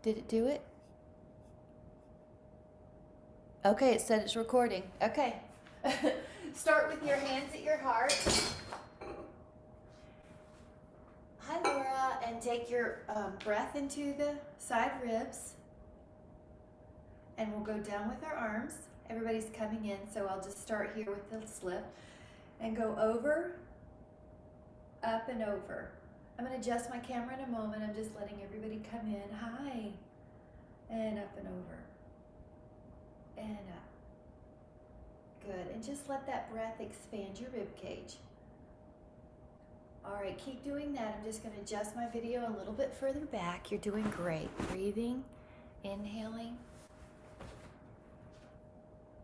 Did it do it? Okay, it said it's recording. Okay. Start with your hands at your heart. Hi, Laura. And take your breath into the side ribs. And we'll go down with our arms. Everybody's coming in, so I'll just start here with the slip. And go over, up, and over. I'm going to adjust my camera in a moment. I'm just letting everybody come in. Hi. And up and over. And up. Good. And just let that breath expand your rib cage. All right, keep doing that. I'm just going to adjust my video a little bit further back. You're doing great. Breathing, inhaling,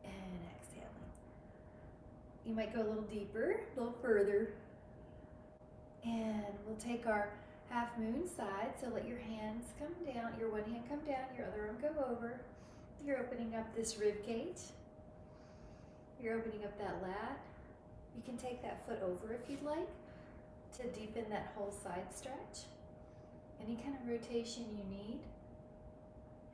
and exhaling. You might go a little deeper, a little further. And we'll take our half moon side. So let your hands come down, your one hand come down, your other arm go over. You're opening up this rib cage. You're opening up that lat. You can take that foot over if you'd like to deepen that whole side stretch. Any kind of rotation you need.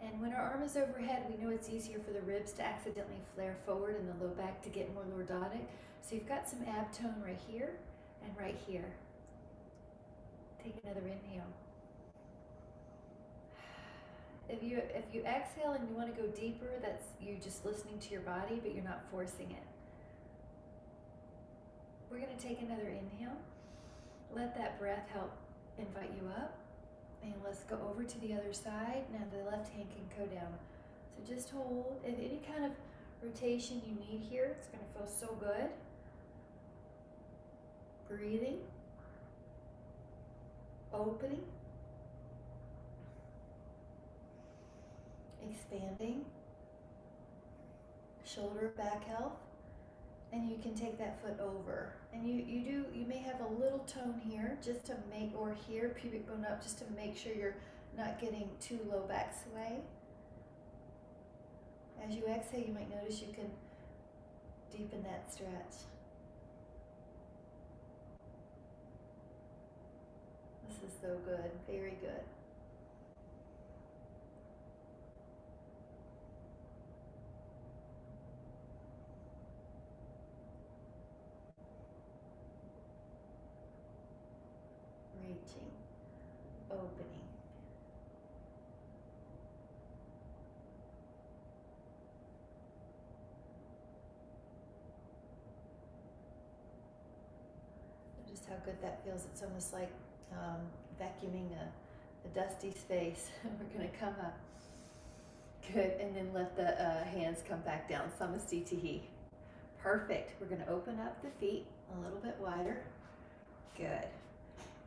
And when our arm is overhead, we know it's easier for the ribs to accidentally flare forward and the low back to get more lordotic. So you've got some ab tone right here and right here. Take another inhale. If you exhale and you want to go deeper, that's you just listening to your body, but you're not forcing it. We're going to take another inhale. Let that breath help invite you up. And let's go over to the other side. Now the left hand can go down. So just hold. If any kind of rotation you need here, it's going to feel so good. Breathing. Opening. Expanding, shoulder back health, and you can take that foot over. And you may have a little tone here just to make, or here, pubic bone up, just to make sure you're not getting too low back sway. As you exhale, you might notice you can deepen that stretch. This is so good, very good. Reaching, opening. Just how good that feels. It's almost like vacuuming a dusty space. We're going to come up. Good. And then let the hands come back down. Samastitihi. Perfect. We're going to open up the feet a little bit wider. Good.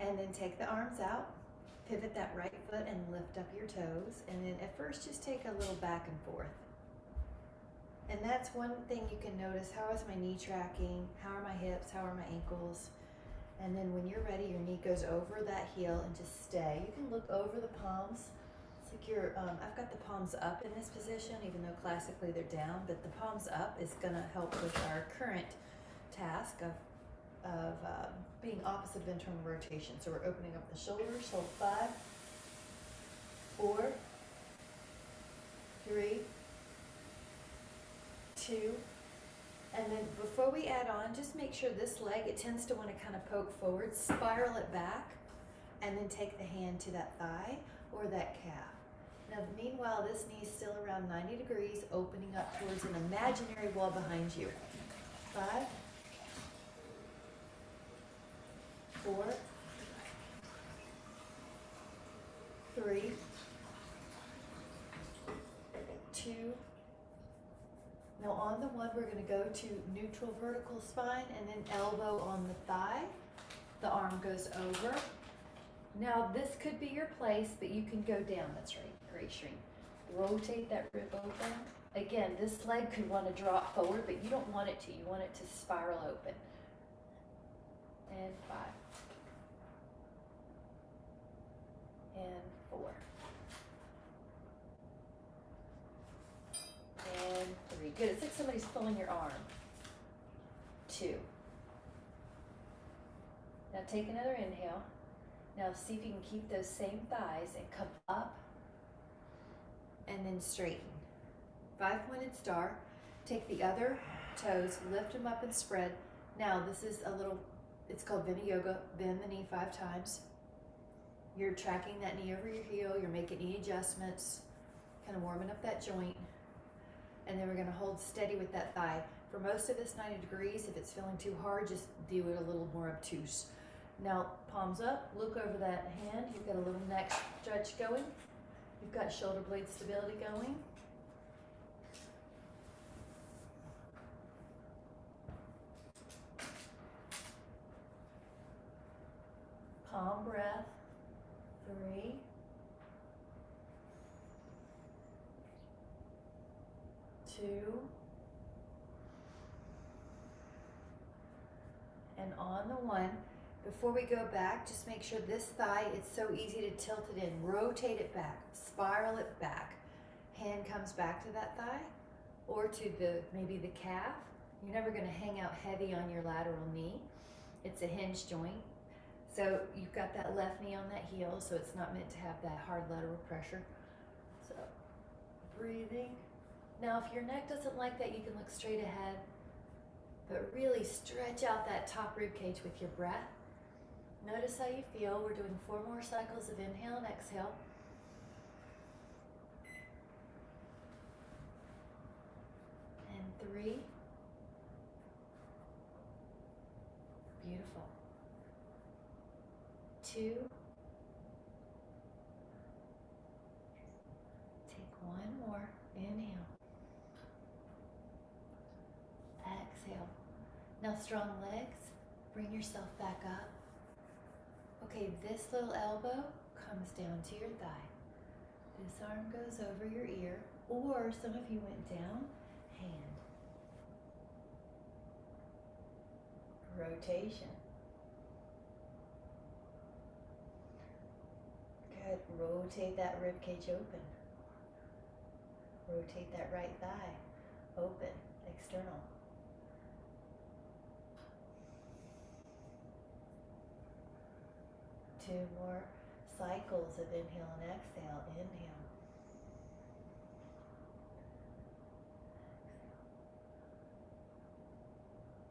And then take the arms out, pivot that right foot and lift up your toes. And then at first just take a little back and forth. And that's one thing you can notice. How is my knee tracking? How are my hips? How are my ankles? And then when you're ready, your knee goes over that heel and just stay. You can look over the palms. It's like you're, I've got the palms up in this position, even though classically they're down, but the palms up is gonna help with our current task of being opposite of internal rotation. So we're opening up the shoulders, hold 5, 4, 3, 2, and then before we add on, just make sure this leg, it tends to want to kind of poke forward, spiral it back, and then take the hand to that thigh or that calf. Now, meanwhile, this knee is still around 90 degrees, opening up towards an imaginary wall behind you. 5, 4, 3, 2. Now on the one, we're going to go to neutral vertical spine and then elbow on the thigh. The arm goes over. Now this could be your place, but you can go down. That's right. Great shrink. Rotate that rib open. Again, this leg could want to drop forward, but you don't want it to. You want it to spiral open. And 5. And 4. And 3. Good. It's like somebody's pulling your arm. 2. Now take another inhale. Now see if you can keep those same thighs and come up and then straighten. 5-pointed star. Take the other toes, lift them up and spread. Now this is a little, it's called Vina Yoga. Bend the knee 5 times. You're tracking that knee over your heel. You're making knee adjustments, kind of warming up that joint. And then we're going to hold steady with that thigh. For most of this 90 degrees, if it's feeling too hard, just do it a little more obtuse. Now, palms up, look over that hand. You've got a little neck stretch going. You've got shoulder blade stability going. Calm breath. 3. 2. And on the 1. Before we go back, just make sure this thigh, it's so easy to tilt it in. Rotate it back, spiral it back. Hand comes back to that thigh or to maybe the calf. You're never going to hang out heavy on your lateral knee. It's a hinge joint. So you've got that left knee on that heel, so it's not meant to have that hard lateral pressure. So breathing. Now if your neck doesn't like that, you can look straight ahead, but really stretch out that top rib cage with your breath. Notice how you feel. We're doing 4 more cycles of inhale and exhale. And 3. Beautiful. 2. Take 1 more. Inhale. Exhale. Now strong legs. Bring yourself back up. Okay, this little elbow comes down to your thigh. This arm goes over your ear, or some of you went down, hand. Rotation. Good. Rotate that rib cage open. Rotate that right thigh open, external. Two more cycles of inhale and exhale. Inhale.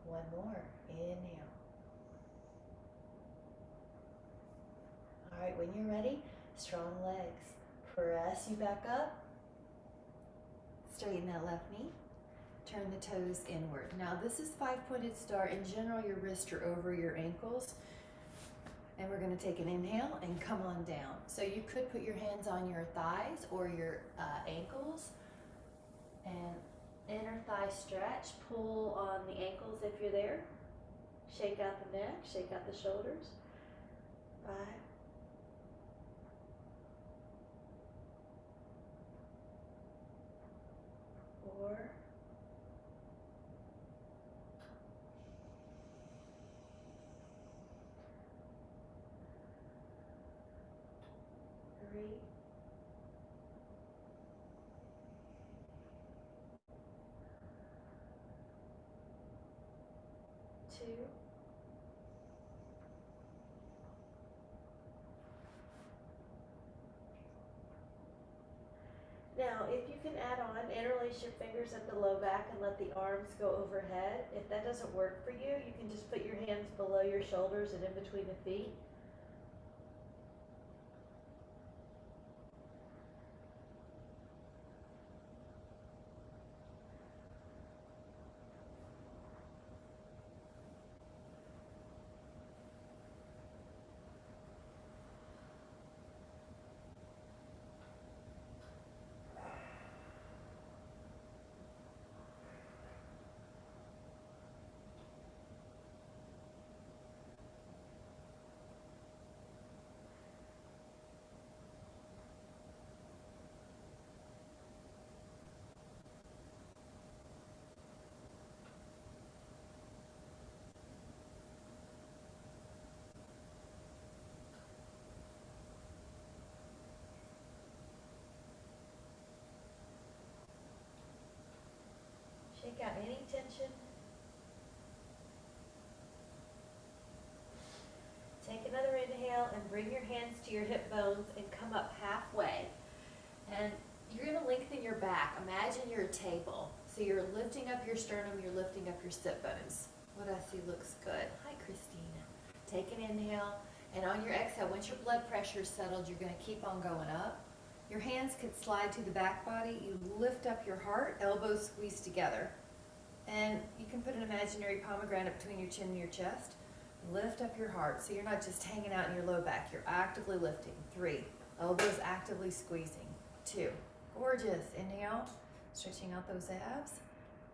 One more. Inhale. All right, when you're ready, strong legs. Press you back up. Straighten that left knee. Turn the toes inward. Now this is 5-pointed star. In general, your wrists are over your ankles. And we're going to take an inhale and come on down. So you could put your hands on your thighs or your ankles. And inner thigh stretch. Pull on the ankles if you're there. Shake out the neck. Shake out the shoulders. 5. 4. 3. 2. Now, if you can add on, interlace your fingers at the low back and let the arms go overhead. If that doesn't work for you, you can just put your hands below your shoulders and in between the feet. Shake out any tension. Take another inhale and bring your hands to your hip bones and come up halfway. And You're gonna lengthen your back. Imagine you're a table. So you're lifting up your sternum, you're lifting up your sit bones. What I see looks good. Hi, Christina. Take an inhale, and on your exhale, once your blood pressure is settled, you're gonna keep on going up. Your hands could slide to the back body. You lift up your heart, elbows squeeze together. And you can put an imaginary pomegranate between your chin and your chest. Lift up your heart. So you're not just hanging out in your low back, you're actively lifting. 3, elbows actively squeezing. 2, gorgeous. Inhale, stretching out those abs.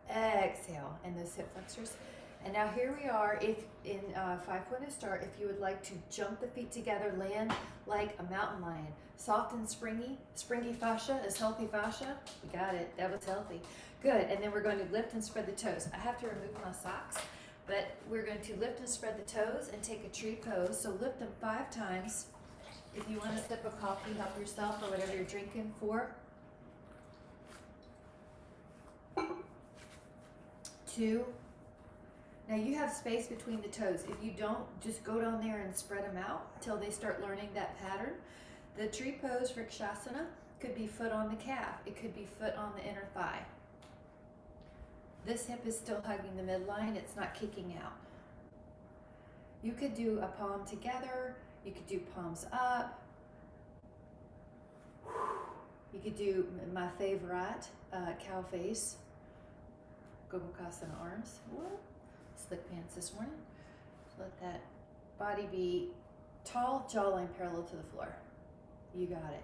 Exhale, and those hip flexors. And now here we are, if in 5-pointed start, if you would like to jump the feet together, land like a mountain lion. Soft and springy. Springy fascia is healthy fascia. We got it, that was healthy. Good, and then we're going to lift and spread the toes. I have to remove my socks, but we're going to lift and spread the toes and take a tree pose. So lift them 5 times. If you want a sip of coffee, help yourself or whatever you're drinking. 4, 2. Now you have space between the toes. If you don't, just go down there and spread them out until they start learning that pattern. The tree pose, Rakshasana, could be foot on the calf. It could be foot on the inner thigh. This hip is still hugging the midline. It's not kicking out. You could do a palm together. You could do palms up. You could do my favorite, cow face. Gobukasana arms. Whoop. Slick pants this morning. Let that body be tall, jawline parallel to the floor. You got it.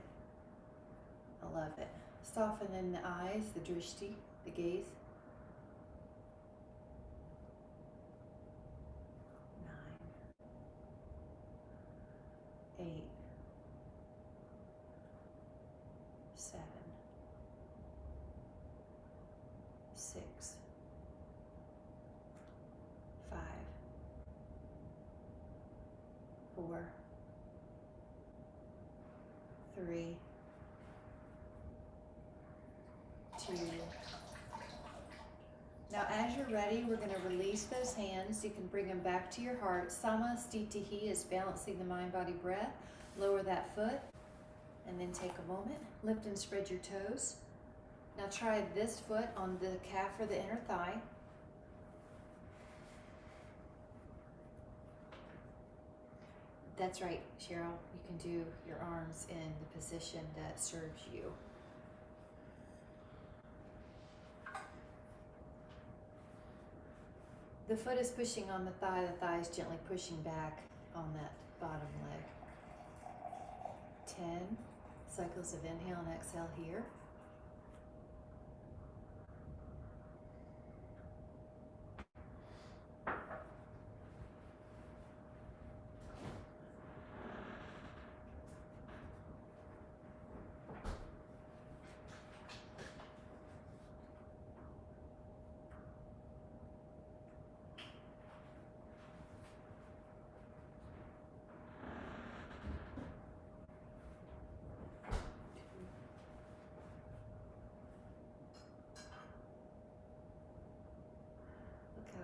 I love it. Soften in the eyes, the drishti, the gaze. 9, 8, 7, 6, 5, 4, 3, 2. Now as you're ready, we're going to release those hands. You can bring them back to your heart. Sama Stitihi is balancing the mind-body breath. Lower that foot and then take a moment. Lift and spread your toes. Now try this foot on the calf or the inner thigh. That's right, Cheryl. You can do your arms in the position that serves you. The foot is pushing on the thigh is gently pushing back on that bottom leg. 10 cycles of inhale and exhale here.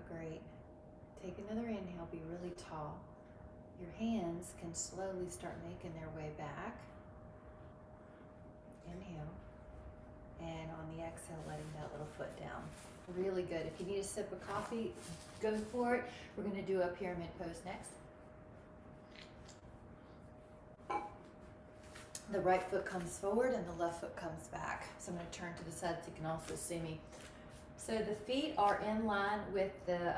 Great. Take another inhale, be really tall. Your hands can slowly start making their way back. Inhale. And on the exhale, letting that little foot down. Really good. If you need a sip of coffee, go for it. We're going to do a pyramid pose next. The right foot comes forward and the left foot comes back. So I'm going to turn to the side so you can also see me. So the feet are in line with the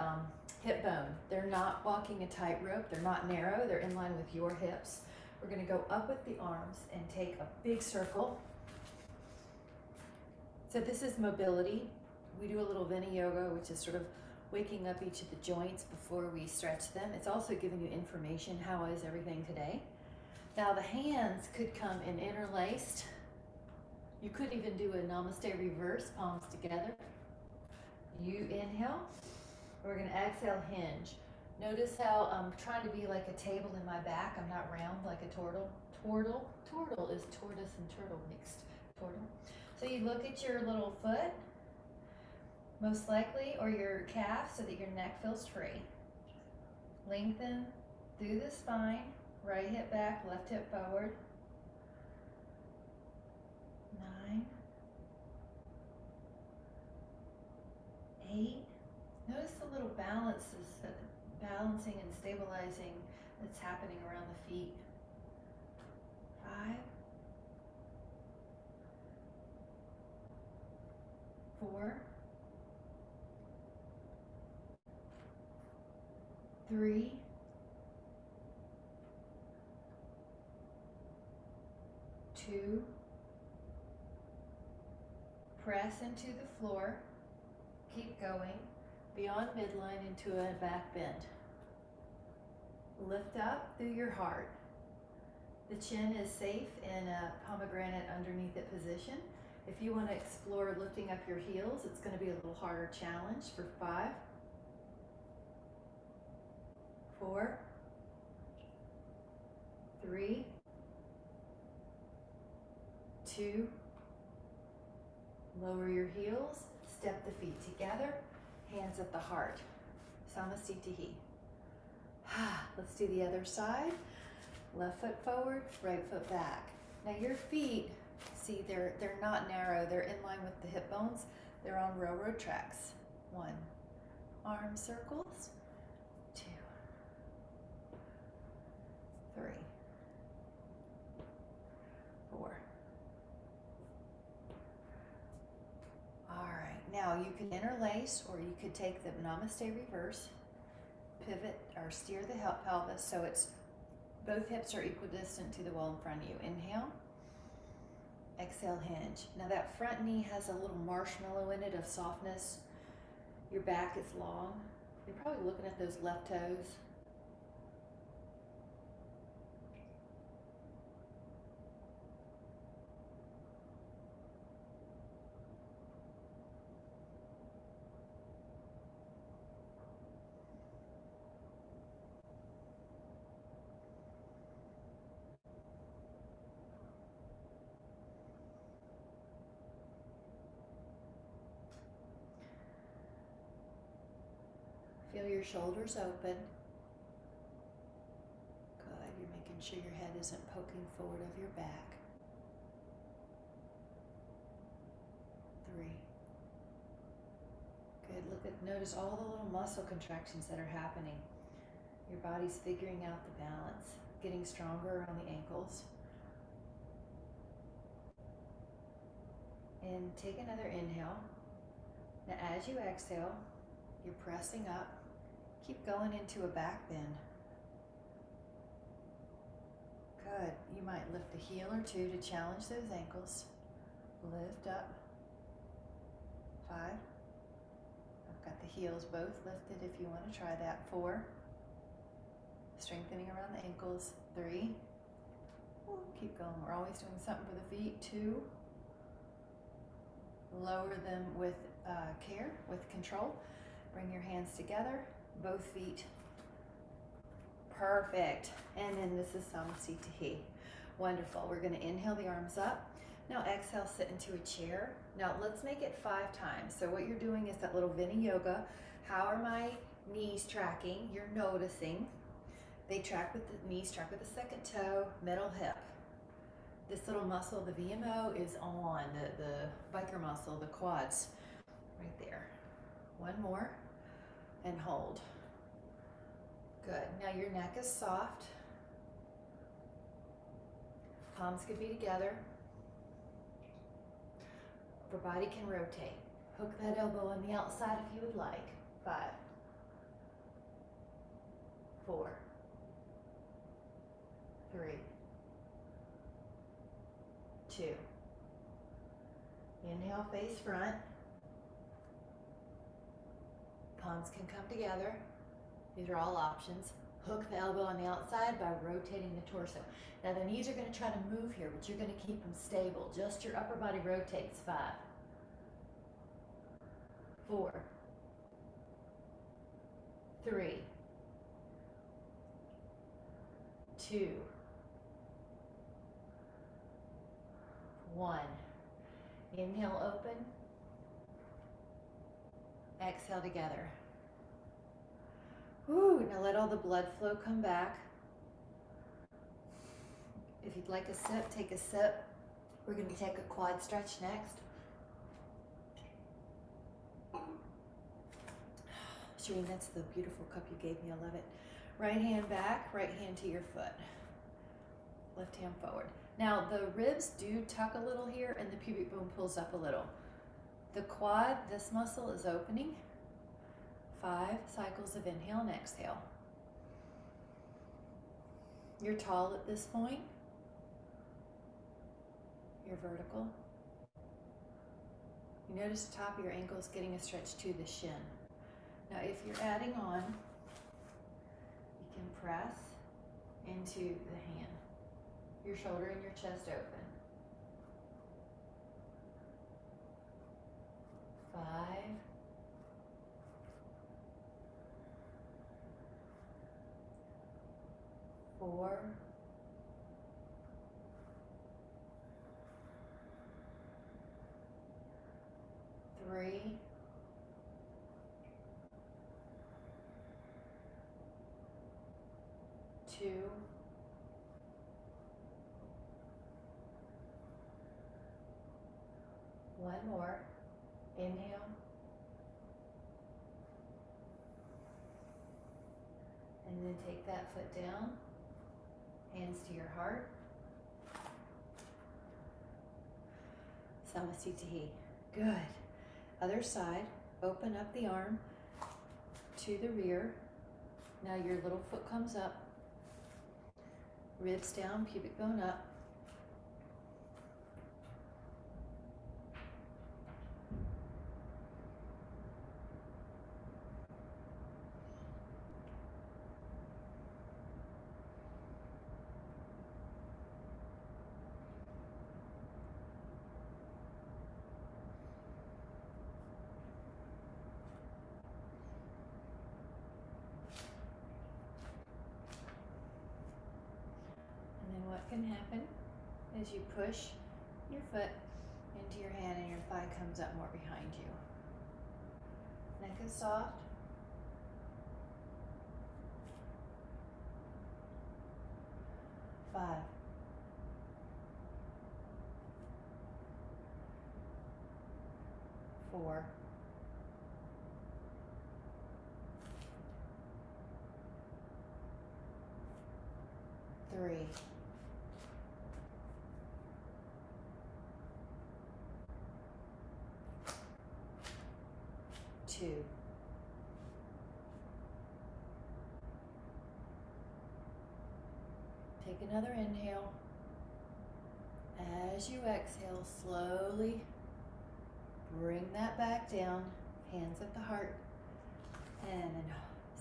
hip bone. They're not walking a tightrope. They're not narrow. They're in line with your hips. We're going to go up with the arms and take a big circle. So this is mobility. We do a little Vini yoga, which is sort of waking up each of the joints before we stretch them. It's also giving you information. How is everything today? Now the hands could come in interlaced. You could even do a namaste reverse, palms together. You inhale. We're going to exhale, hinge. Notice how I'm trying to be like a table in my back. I'm not round like a turtle. Turtle is tortoise and turtle mixed. Turtle. So you look at your little foot, most likely, or your calf, so that your neck feels free. Lengthen through the spine. Right hip back, left hip forward. 9, balancing and stabilizing that's happening around the feet. 5, 4, 3, 2, press into the floor, keep going, beyond midline into a back bend. Lift up through your heart. The chin is safe in a pomegranate underneath it position. If you want to explore lifting up your heels, it's going to be a little harder challenge for 5, 4, 3, 2, lower your heels, step the feet together, hands at the heart. Samasthiti. Let's do the other side. Left foot forward, right foot back. Now your feet, see they're not narrow, they're in line with the hip bones. They're on railroad tracks. 1, arm circles, 2, 3, 4. All right, now you can interlace or you could take the Namaste reverse, pivot or steer the pelvis so it's both hips are equidistant to the wall in front of you. Inhale, exhale, hinge. Now that front knee has a little marshmallow in it of softness. Your back is long. You're probably looking at those left toes. Feel your shoulders open. Good, you're making sure your head isn't poking forward of your back. 3. Good, notice all the little muscle contractions that are happening. Your body's figuring out the balance, getting stronger around the ankles. And take another inhale. Now as you exhale, you're pressing up. Keep going into a back bend. Good. You might lift a heel or two to challenge those ankles. Lift up. 5. I've got the heels both lifted if you want to try that. 4. Strengthening around the ankles. 3. Keep going. We're always doing something for the feet. 2. Lower them with care, with control. Bring your hands together, both feet. Perfect. And then this is Samasthiti. Wonderful. We're going to inhale the arms up. Now exhale, sit into a chair. Now let's make it 5 times. So what you're doing is that little Vinyasa. How are my knees tracking? You're noticing. They track with the knees, track with the second toe, middle hip. This little muscle, the VMO, is on the biker muscle, the quads, right there. 1 more. And hold. Good. Now your neck is soft. Palms could be together. Upper body can rotate. Hook that elbow on the outside if you would like. 5, 4, 3, 2. Inhale, face front. Palms can come together. These are all options. Hook the elbow on the outside by rotating the torso. Now the knees are going to try to move here, but you're going to keep them stable. Just your upper body rotates. 5, 4, 3, 2, 1. Inhale, open. Exhale together. Woo, now let all the blood flow come back. If you'd like a sip, take a sip. We're going to take a quad stretch next. Shireen, that's the beautiful cup you gave me. I love it. Right hand back, right hand to your foot. Left hand forward. Now the ribs do tuck a little here and the pubic bone pulls up a little. The quad, this muscle is opening. 5 cycles of inhale and exhale. You're tall at this point. You're vertical. You notice the top of your ankle is getting a stretch to the shin. Now if you're adding on, you can press into the hand. Your shoulder and your chest open. 5. 4. 3. 2. 1 more. Inhale. And then take that foot down. Hands to your heart. Samasthiti. Good. Other side. Open up the arm to the rear. Now your little foot comes up. Ribs down, pubic bone up. What can happen is you push your foot into your hand and your thigh comes up more behind you. Neck is soft. Five. 4. 3. 2. Take another inhale. As you exhale, slowly bring that back down, hands at the heart, and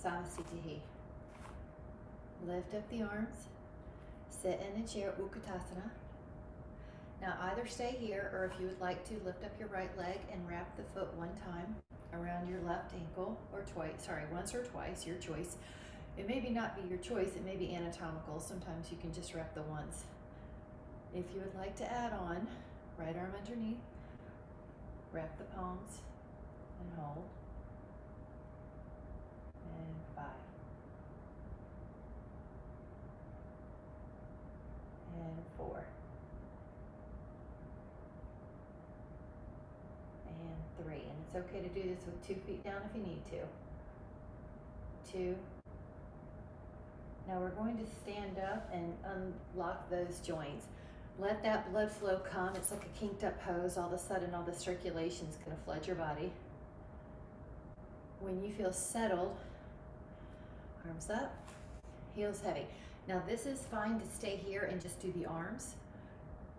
Samasthiti. Lift up the arms, sit in a chair, Utkatasana. Now either stay here, or if you would like to, lift up your right leg and wrap the foot one time around your left ankle, or once or twice, your choice. It may not be your choice, it may be anatomical. Sometimes you can just wrap the once. If you would like to add on, right arm underneath, wrap the palms and hold. And 5. And 4. And 3. And it's okay to do this with 2 feet down if you need to. 2. Now we're going to stand up and unlock those joints. Let that blood flow come. It's like a kinked up hose. All of a sudden, all the circulation is going to flood your body. When you feel settled, arms up, heels heavy. Now this is fine to stay here and just do the arms.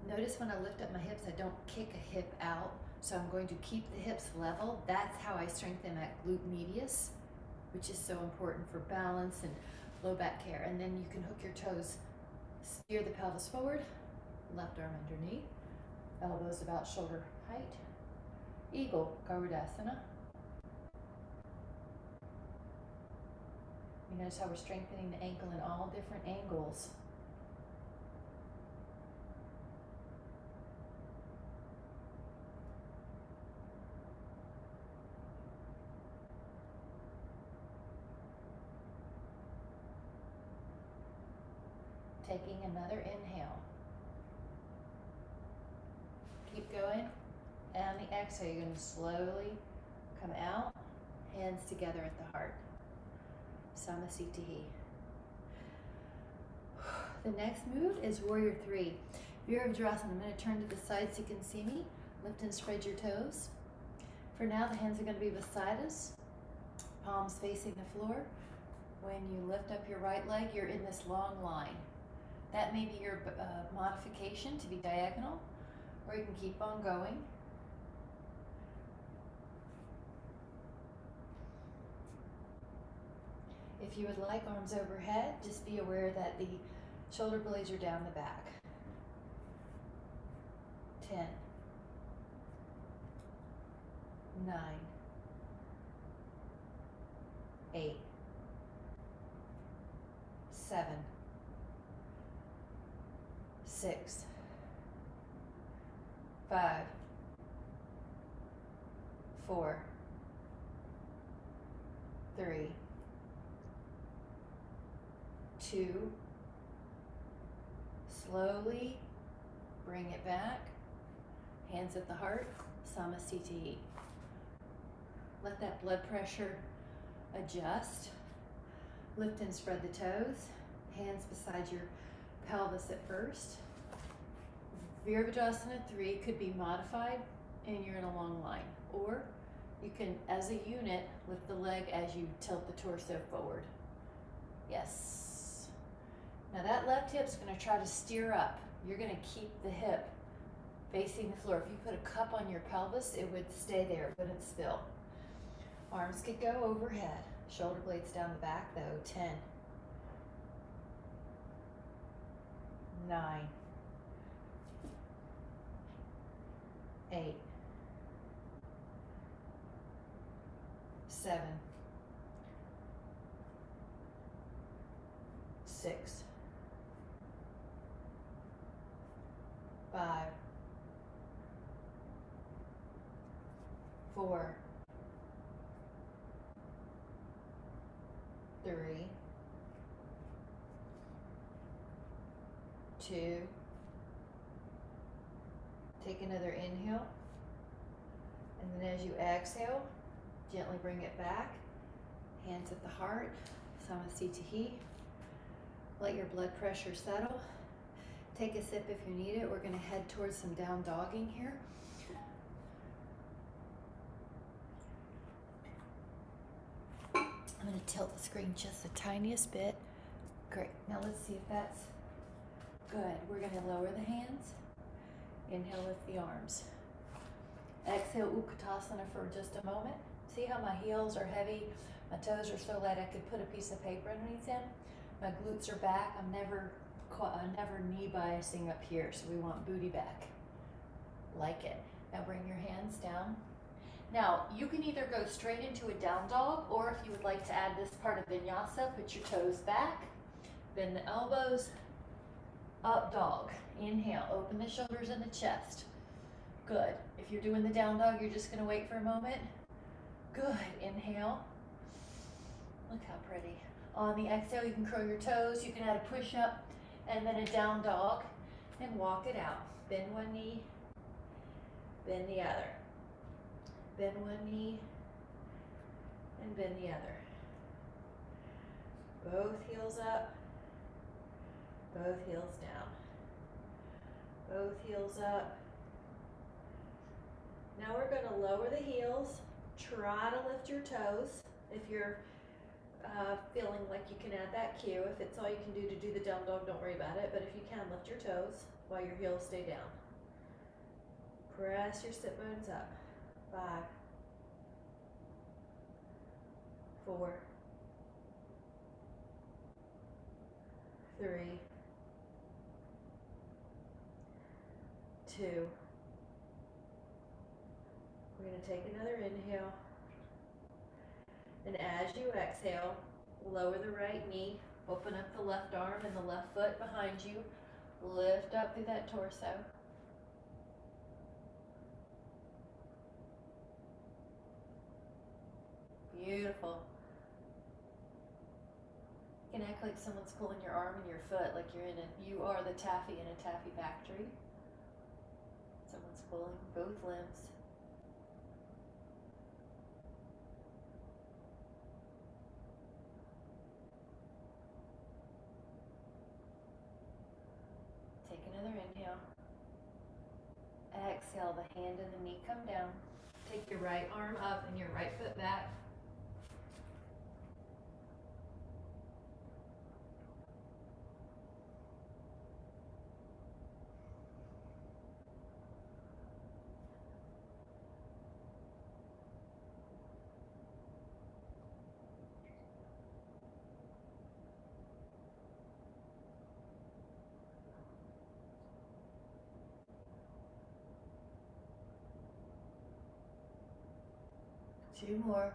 Notice when I lift up my hips, I don't kick a hip out. So I'm going to keep the hips level. That's how I strengthen that glute medius, which is so important for balance and low back care. And then you can hook your toes, steer the pelvis forward, left arm underneath, elbows about shoulder height. Eagle, Garudasana. You notice how we're strengthening the ankle in all different angles. Taking another inhale. Keep going. And on the exhale, you're going to slowly come out, Hands together at the heart. Samasthiti. The next move is Warrior 3. Virabhadrasana. I'm going to turn to the side so you can see me. Lift and spread your toes. For now, the hands are going to be beside us, palms facing the floor. When you lift up your right leg, you're in this long line. That may be your modification to be diagonal, or you can keep on going. If you would like arms overhead, just be aware that the shoulder blades are down the back. 10, 9, 8, 7, 6, 5, 4, 3, 2, slowly bring it back, hands at the heart, Samasthiti. Let that blood pressure adjust. Lift and spread the toes, hands beside your pelvis at first. Virabhadrasana 3 could be modified and you're in a long line, or you can, as a unit, lift the leg as you tilt the torso forward. Yes. Now that left hip's going to try to steer up. You're going to keep the hip facing the floor. If you put a cup on your pelvis, it would stay there, it wouldn't spill. Arms could go overhead. Shoulder blades down the back though. 10, 9, 8, 7, 6, 5, 4, 3, 2, take another inhale, and then as you exhale, gently bring it back, hands at the heart, Samasthiti. Let your blood pressure settle. Take a sip if you need it. We're going to head towards some down dogging here. I'm going to tilt the screen just the tiniest bit. Great. Now let's see if that's good. We're going to lower the hands. Inhale, lift the arms. Exhale, Utkatasana for just a moment. See how my heels are heavy? My toes are so light I could put a piece of paper underneath them. My glutes are back. I'm never knee biasing up here, so we want booty back. Like it. Now bring your hands down. Now, you can either go straight into a down dog, or if you would like to add this part of vinyasa, put your toes back, bend the elbows, up dog. Inhale, open the shoulders and the chest. Good. If you're doing the down dog, you're just gonna wait for a moment. Good. Inhale. Look how pretty. On the exhale, you can curl your toes, you can add a push up, and then a down dog, and walk it out. Bend one knee, bend the other. Bend one knee, and bend the other. Both heels up, both heels down. Both heels up. Now we're going to lower the heels. Try to lift your toes if you're feeling like you can add that cue. If it's all you can do to do the down dog, don't worry about it. But if you can, lift your toes while your heels stay down. Press your sit bones up. 5, 4, 3, 2. We're going to take another inhale. And as you exhale, lower the right knee, open up the left arm and the left foot behind you. Lift up through that torso. Beautiful. You can act like someone's pulling your arm and your foot, like you are the taffy in a taffy factory. Someone's pulling both limbs. the hand and the knee come down. Take your right arm up and your right foot back. Two more.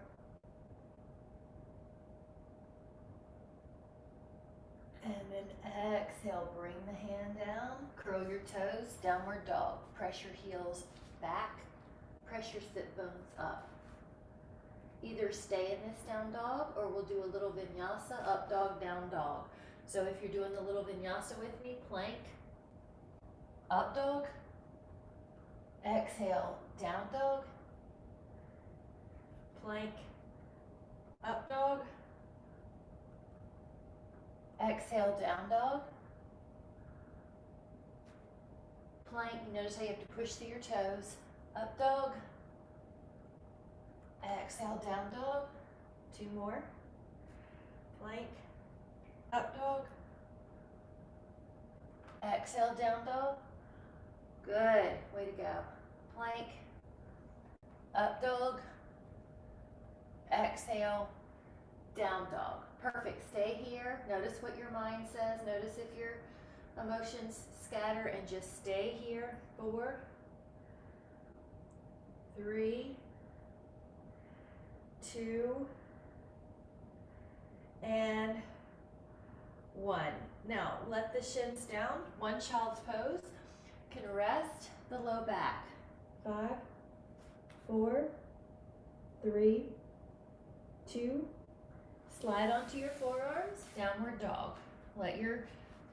And then exhale, bring the hand down, curl your toes, downward dog. Press your heels back, press your sit bones up. Either stay in this down dog or we'll do a little vinyasa, up dog, down dog. So if you're doing the little vinyasa with me, plank, up dog, exhale, down dog, plank, up dog, exhale, down dog, plank. You notice how you have to push through your toes, up dog, exhale, down dog, two more, plank, up dog, exhale, down dog, good, way to go, plank, up dog, exhale, down dog. Perfect. Stay here. Notice what your mind says. Notice if your emotions scatter and just stay here. 4, 3, 2, and 1. Now let the shins down. One child's pose. Can rest the low back. 5, 4, 3, 2, slide onto your forearms, downward dog. Let your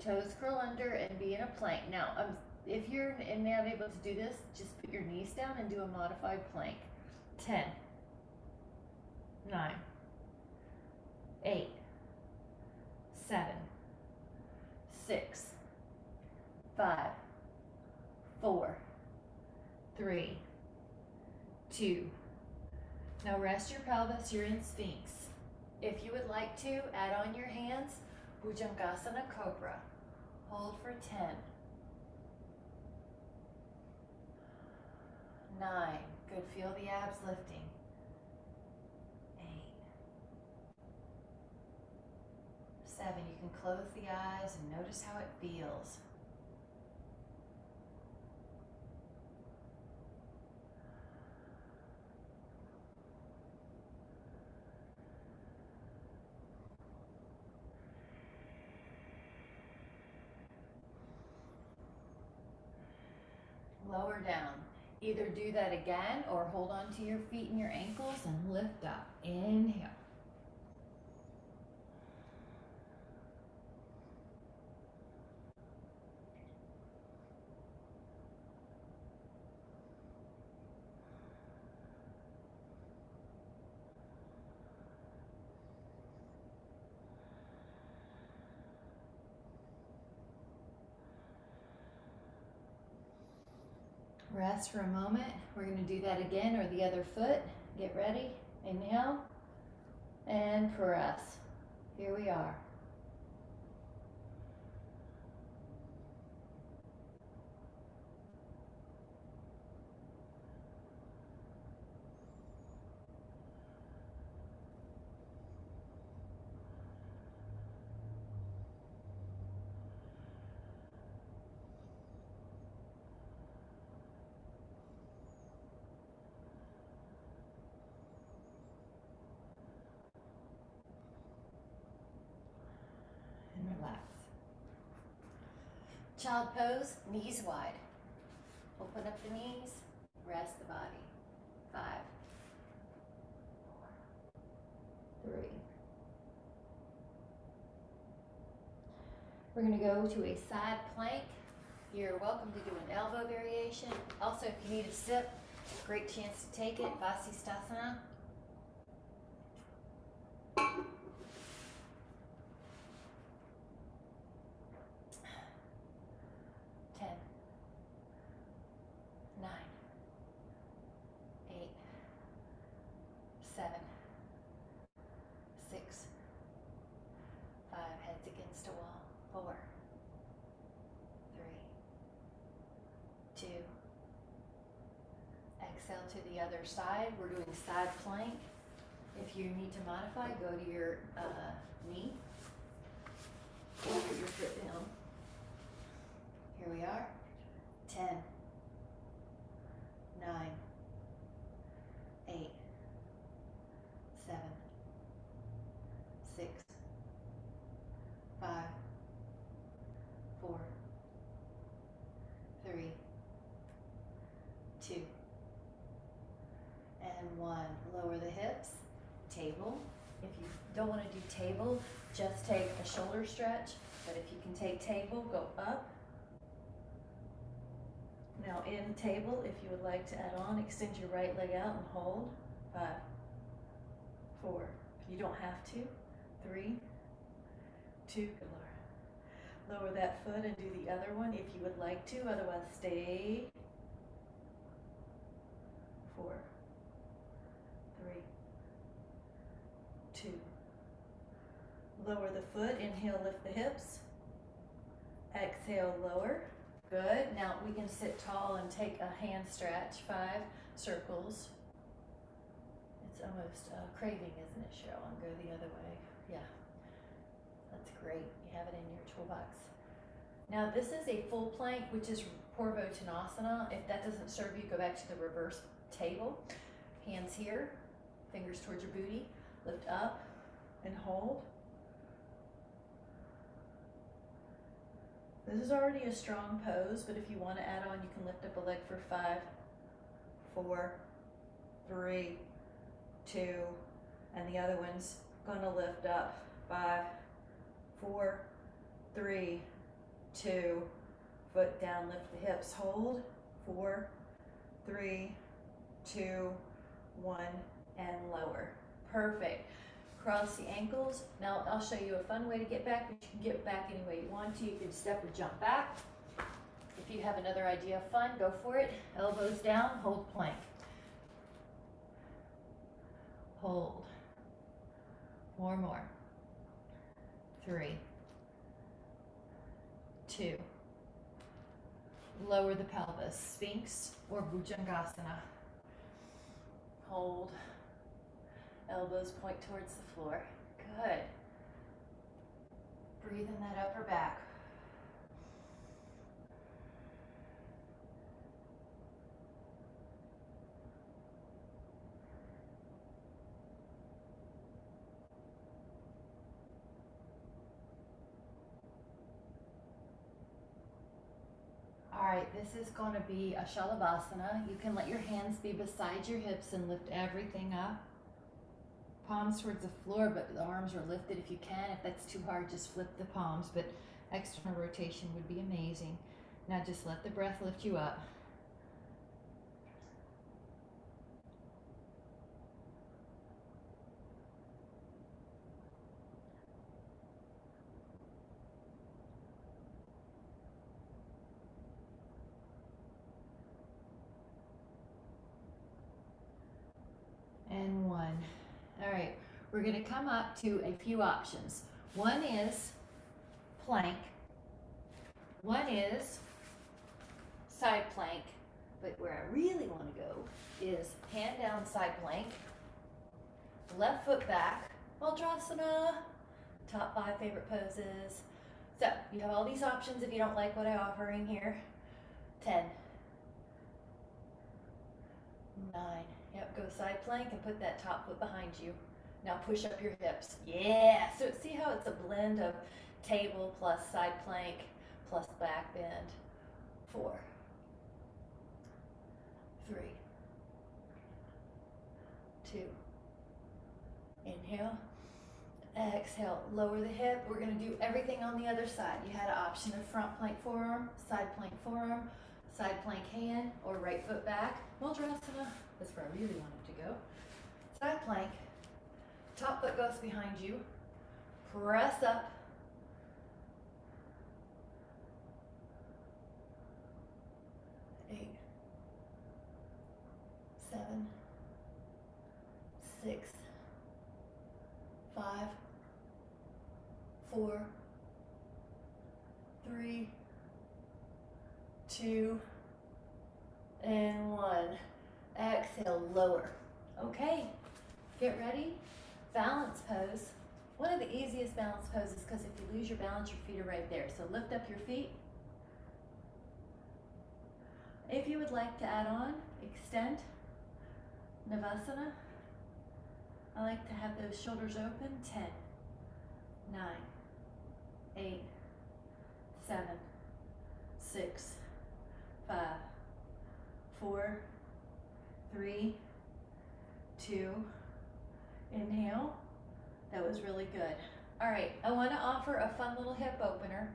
toes curl under and be in a plank. Now, if you're not able to do this, just put your knees down and do a modified plank. 10, 9, 8, 7, 6, 5, 4, 3, 2. Now rest your pelvis, you're in Sphinx. If you would like to, add on your hands, Bhujangasana Cobra. Hold for 10, 9, good, feel the abs lifting, 8, 7, you can close the eyes and notice how it feels. Lower down. Either do that again or hold on to your feet and your ankles and lift up. Inhale. Rest for a moment. We're going to do that again, or the other foot. Get ready. Inhale and press. Here we are. Relax. Child pose, knees wide. Open up the knees, rest the body. 5, 4, 3. We're going to go to a side plank. You're welcome to do an elbow variation. Also, if you need a sip, great chance to take it. Vasisthasana. 10, 9, 2. Exhale to the other side. We're doing side plank. If you need to modify, go to your knee. Or put your foot down. Here we are. 10, 9, 8, 7, 6, 5, 4, 3, 2, and 1. Lower the hips. Table. If you don't want to do table, just take a shoulder stretch. But if you can take table, go up. Now in table, if you would like to add on, extend your right leg out and hold. 5, 4. You don't have to. 3, 2. Good Lord. Lower that foot and do the other one if you would like to. Otherwise, stay. 4, 3, 2. Lower the foot. Inhale, lift the hips. Exhale, lower. Good. Now we can sit tall and take a hand stretch. 5 circles. It's almost craving, isn't it, Cheryl? And go the other way. Yeah. That's great. You have it in your toolbox. Now this is a full plank, which is Purvottanasana. If that doesn't serve you, go back to the reverse table. Hands here. Fingers towards your booty. Lift up and hold. This is already a strong pose, but if you want to add on, you can lift up a leg for 5, 4, 3, 2, and the other one's going to lift up. 5, 4, 3, 2, foot down, lift the hips, hold. 4, 3, 2, 1, and lower. Perfect. Cross the ankles. Now I'll show you a fun way to get back, but you can get back any way you want to. You can step or jump back. If you have another idea of fun, go for it. Elbows down, hold plank. Hold. 4 more. 3, 2. Lower the pelvis, Sphinx or Bhujangasana. Hold. Elbows point towards the floor. Good. Breathe in that upper back. All right, this is going to be a Shalabhasana. You can let your hands be beside your hips and lift everything up. Palms towards the floor, but the arms are lifted if you can. If that's too hard, just flip the palms, but external rotation would be amazing. Now just let the breath lift you up. And 1. All right, we're going to come up to a few options. One is plank. One is side plank. But where I really want to go is hand down side plank, left foot back, Vajrasana, top 5 favorite poses. So you have all these options if you don't like what I'm offering here. 10, 9. Yep, go side plank and put that top foot behind you. Now push up your hips. Yeah, so see how it's a blend of table plus side plank plus back bend. 4, 3, 2. Inhale. Exhale, lower the hip. We're going to do everything on the other side. You had an option of front plank forearm, side plank forearm, side plank hand, or right foot back. Vajrasana. That's where I really wanted to go. Side plank. Top foot goes behind you. Press up. Eight, 7, 6, 5, 4, 3, 2, and 1. Exhale, lower. Okay, get ready. Balance pose. One of the easiest balance poses, because if you lose your balance, your feet are right there. So lift up your feet. If you would like to add on, extend, Navasana. I like to have those shoulders open. 10, 9, 8, 7, 6, 5, 4, 3, 2, inhale. That was really good. All right, I want to offer a fun little hip opener,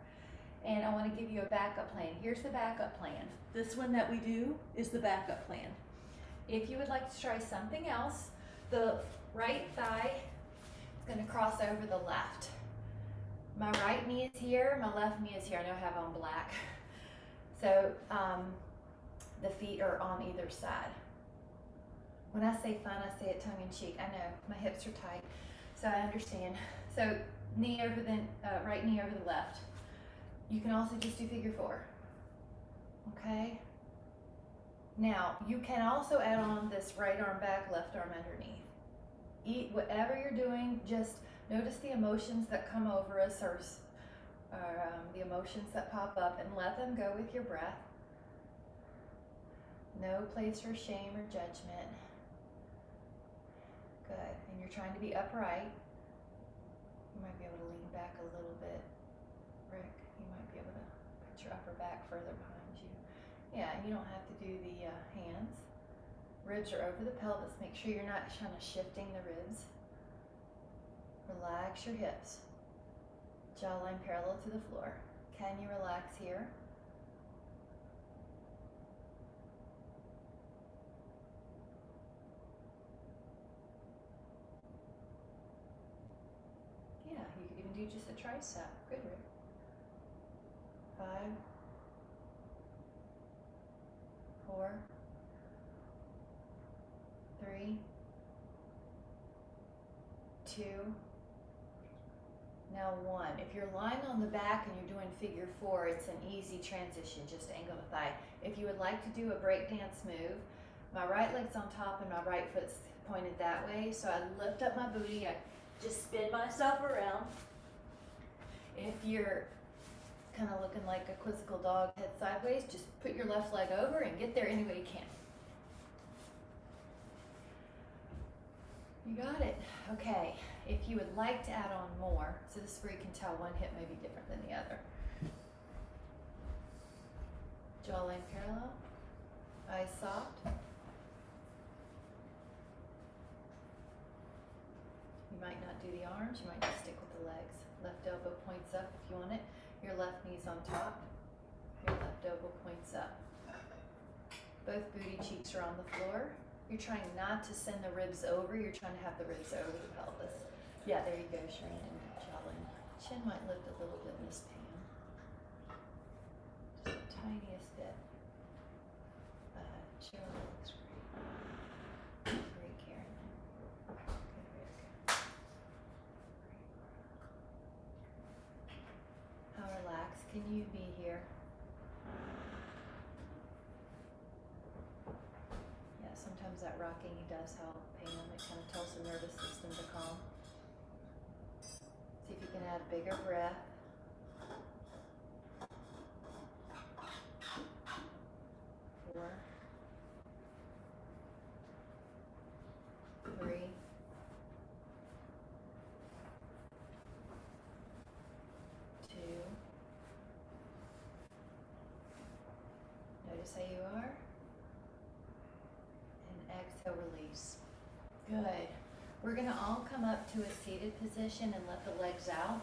and I want to give you a backup plan. Here's the backup plan. This one that we do is the backup plan. If you would like to try something else, the right thigh is going to cross over the left. My right knee is here, my left knee is here. I know I have on black. So the feet are on either side. When I say fun, I say it tongue in cheek. I know, my hips are tight, so I understand. So knee over the, right knee over the left. You can also just do figure 4, okay? Now, you can also add on this right arm back, left arm underneath. Whatever you're doing, just notice the emotions that come over us, or the emotions that pop up, and let them go with your breath. No place for shame or judgment. Good. And you're trying to be upright. You might be able to lean back a little bit. Rick, you might be able to put your upper back further behind you. Yeah, and you don't have to do the hands. Ribs are over the pelvis. Make sure you're not kind of shifting the ribs. Relax your hips. Jawline parallel to the floor. Can you relax here? Yeah, you could even do just a tricep. Good, Rick. 5, 4, 3, 2, now 1. If you're lying on the back and you're doing figure 4, it's an easy transition, just angle the thigh. If you would like to do a breakdance move, my right leg's on top and my right foot's pointed that way, so I lift up my booty, I just spin myself around. If you're kind of looking like a quizzical dog, head sideways, just put your left leg over and get there any way you can. You got it. Okay, if you would like to add on more, so this is where you can tell one hip may be different than the other. Jawline parallel, eyes soft. You might not do the arms, you might just stick with the legs. Left elbow points up if you want it. Your left knee's on top. Your left elbow points up. Both booty cheeks are on the floor. You're trying not to send the ribs over, you're trying to have the ribs over the pelvis. Yeah, there you go, Shareen and jawline. Chin might lift a little bit, Miss Pam. Just the tiniest bit. Cheryl looks great. Great, Karen. Good, Rick. How relaxed can you be here? Sometimes that rocking does help Pam. It kind of tells the nervous system to calm. See if you can add a bigger breath. 4, 3, 2. Notice how you are. Exhale, release. Good. We're going to all come up to a seated position and let the legs out.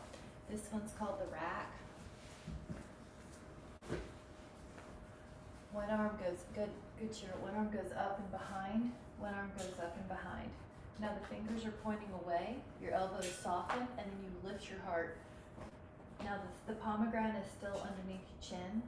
This one's called the rack. One arm goes, good Cheryl. One arm goes up and behind. One arm goes up and behind. Now the fingers are pointing away. Your elbows soften, and then you lift your heart. Now the pomegranate is still underneath your chin.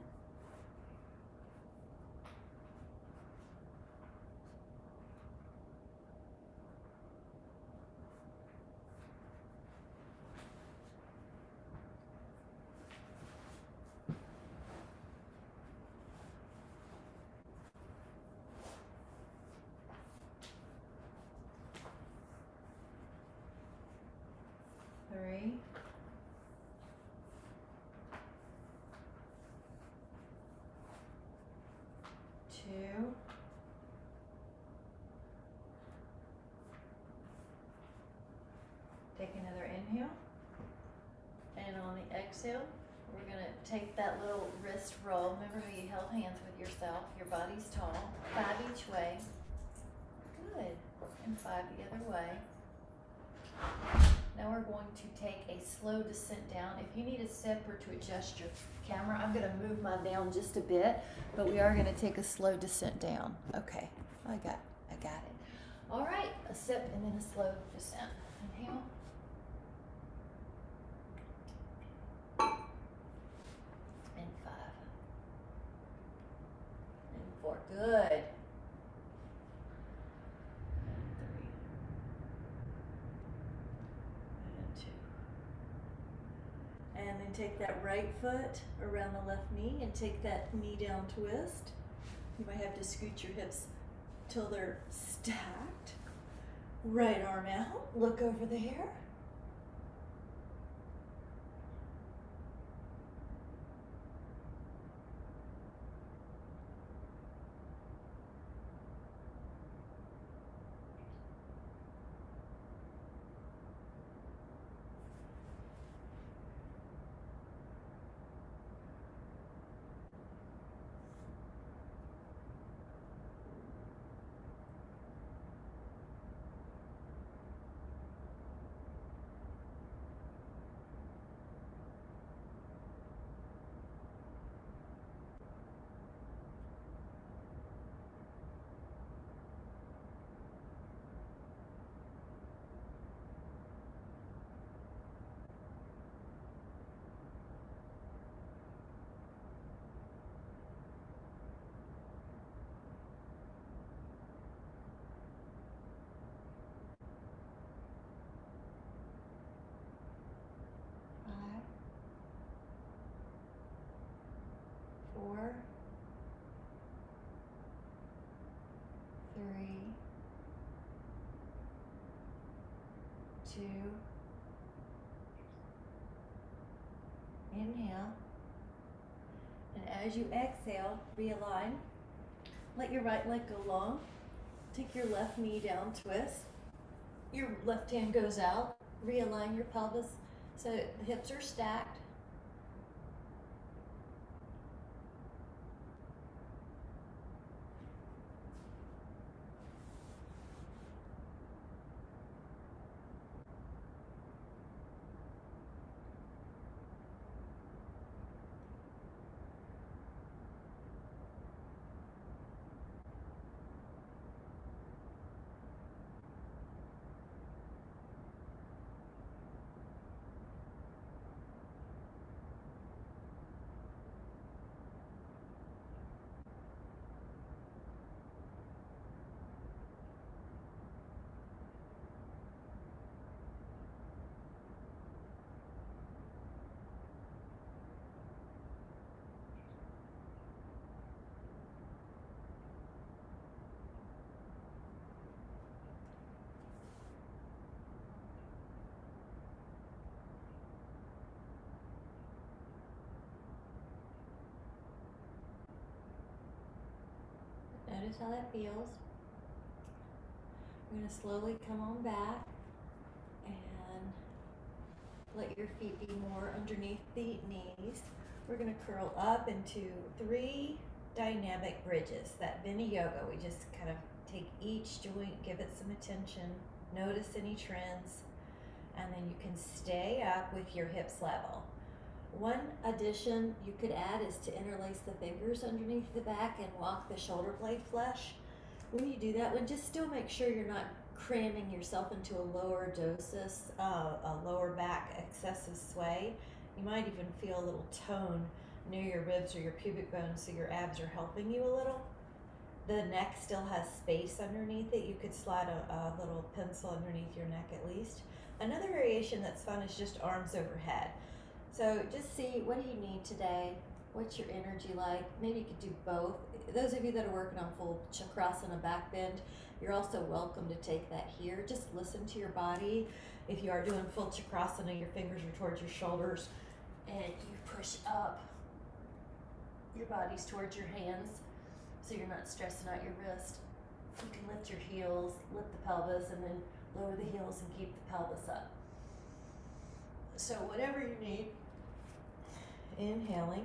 2. Take another inhale. And on the exhale, we're going to take that little wrist roll. Remember how you held hands with yourself. Your body's tall. 5 each way. Good. And 5 the other way. Now we're going to take a slow descent down. If you need a sip or to adjust your camera, I'm going to move mine down just a bit, but we are going to take a slow descent down. Okay, I got it. All right, a sip and then a slow descent. Inhale. And 5. And 4. Good. And then take that right foot around the left knee and take that knee down twist. You might have to scoot your hips till they're stacked. Right arm out, look over there. Four, 3, 2, inhale, and as you exhale, realign, let your right leg go long, take your left knee down, twist, your left hand goes out, realign your pelvis so the hips are stacked. Notice how that feels. We're going to slowly come on back and let your feet be more underneath the knees. We're going to curl up into 3 dynamic bridges. That Vinyasa, we just kind of take each joint, give it some attention, notice any trends, and then you can stay up with your hips level. One addition you could add is to interlace the fingers underneath the back and walk the shoulder blade flush. When you do that one, just still make sure you're not cramming yourself into a lower dosis, a lower back excessive sway. You might even feel a little tone near your ribs or your pubic bone, so your abs are helping you a little. The neck still has space underneath it. You could slide a little pencil underneath your neck at least. Another variation that's fun is just arms overhead. So just see, what do you need today? What's your energy like? Maybe you could do both. Those of you that are working on full Chakrasana back bend, you're also welcome to take that here. Just listen to your body. If you are doing full Chakrasana, your fingers are towards your shoulders and you push up. Your body's towards your hands. so you're not stressing out your wrist. You can lift your heels, lift the pelvis, and then lower the heels and keep the pelvis up. So whatever you need. Inhaling.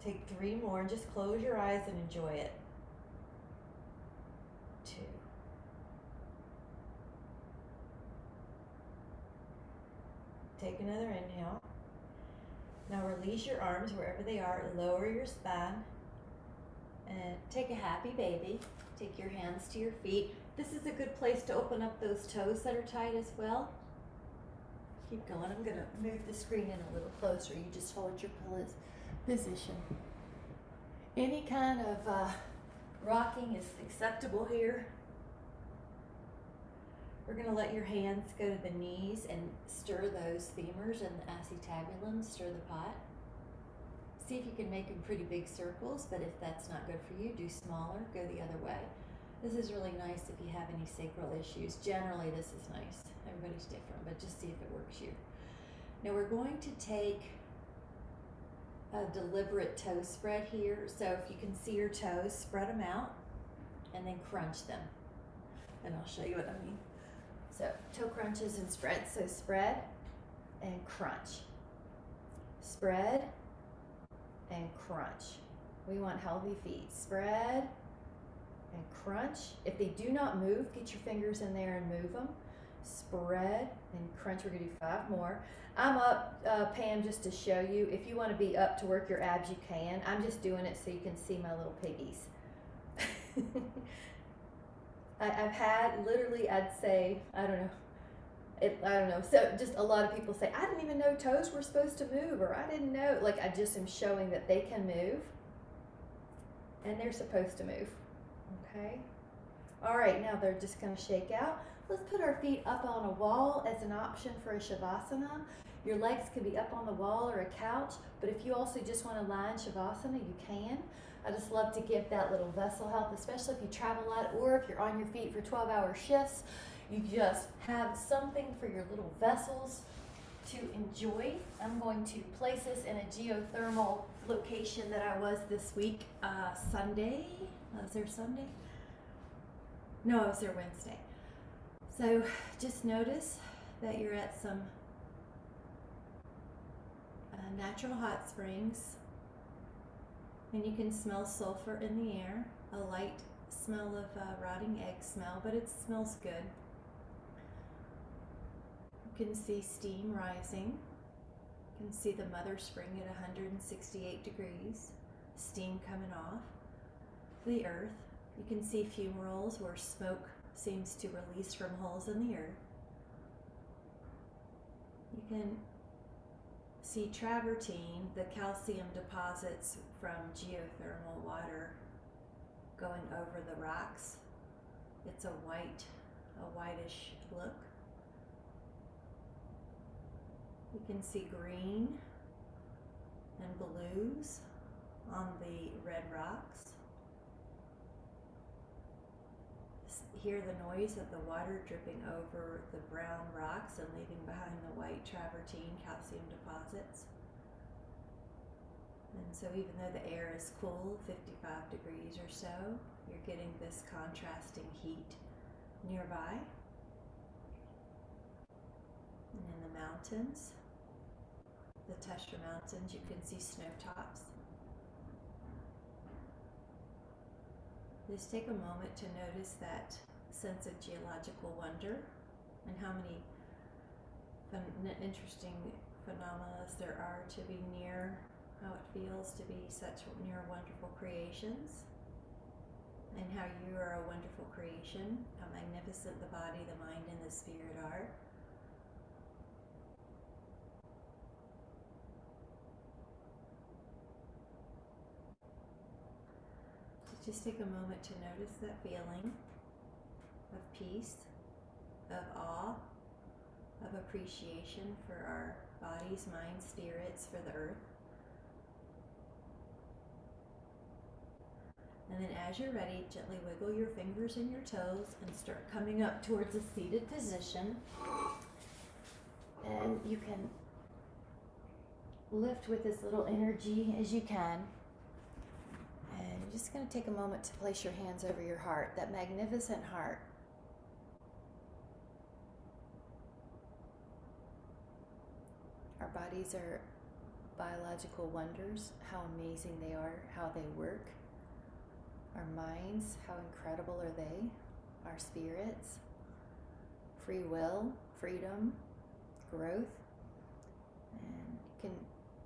Take 3 more and just close your eyes and enjoy it. 2. Take another inhale. Now release your arms wherever they are. Lower your spine. And take a happy baby. Take your hands to your feet. This is a good place to open up those toes that are tight as well. Keep going. I'm going to move the screen in a little closer. You just hold your position. Any kind of rocking is acceptable here. We're going to let your hands go to the knees and stir those femurs and the acetabulum, stir the pot. See if you can make them pretty big circles, but if that's not good for you, do smaller, go the other way. This is really nice if you have any sacral issues. Generally, this is nice. Everybody's different, but just see if it works you. Now we're going to take a deliberate toe spread here. So if you can see your toes, spread them out and then crunch them. And I'll show you what I mean. So toe crunches and spreads. So spread and crunch. Spread and crunch. We want healthy feet. Spread and crunch. If they do not move, get your fingers in there and move them. Spread and crunch. We're gonna do 5 more. I'm up, Pam, just to show you. If you want to be up to work your abs, you can. I'm just doing it so you can see my little piggies. I've had literally, I'd say, I don't know. So just a lot of people say, I didn't even know toes were supposed to move, or I didn't know. Like, I just am showing that they can move and they're supposed to move. Okay. All right. Now they're just going to shake out. Let's put our feet up on a wall as an option for a Shavasana. Your legs can be up on the wall or a couch, but if you also just want to lie in Shavasana, you can. I just love to give that little vessel health, especially if you travel a lot or if you're on your feet for 12-hour shifts. You just have something for your little vessels to enjoy. I'm going to place this in a geothermal location that I was this week, Sunday. Was there Sunday? No, I was there Wednesday. So just notice that you're at some natural hot springs, and you can smell sulfur in the air, a light smell of rotting egg smell, but it smells good. You can see steam rising. You can see the mother spring at 168 degrees, steam coming off the earth. You can see fumaroles where smoke seems to release from holes in the earth. You can see travertine, the calcium deposits from geothermal water going over the rocks. It's a whitish look. You can see green and blues on the red rocks. Hear the noise of the water dripping over the brown rocks and leaving behind the white travertine calcium deposits. And so even though the air is cool, 55 degrees or so, you're getting this contrasting heat nearby. And in the mountains, the Testra Mountains, you can see snow tops. Just take a moment to notice that sense of geological wonder and how many interesting phenomena there are to be near, how it feels to be such near wonderful creations, and how you are a wonderful creation, how magnificent the body, the mind, and the spirit are. So just take a moment to notice that feeling of peace, of awe, of appreciation for our bodies, minds, spirits, for the earth. And then as you're ready, gently wiggle your fingers and your toes and start coming up towards a seated position. And you can lift with as little energy as you can. And you're just going to take a moment to place your hands over your heart, that magnificent heart. Our bodies are biological wonders, how amazing they are, how they work. Our minds, how incredible are they? Our spirits, free will, freedom, growth. And you can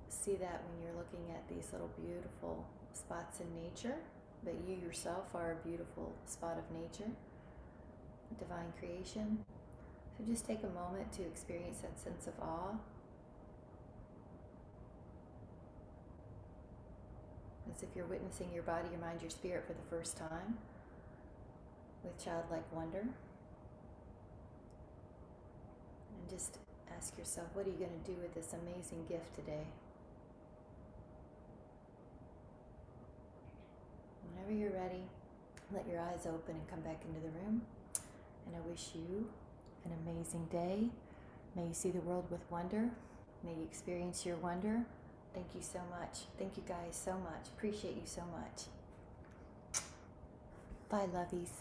see that when you're looking at these little beautiful spots in nature, but you yourself are a beautiful spot of nature, divine creation. So just take a moment to experience that sense of awe. As if you're witnessing your body, your mind, your spirit for the first time with childlike wonder. And just ask yourself, what are you going to do with this amazing gift today? Whenever you're ready, let your eyes open and come back into the room. And I wish you an amazing day. May you see the world with wonder. May you experience your wonder. Thank you so much. Thank you guys so much. Appreciate you so much. Bye, lovies.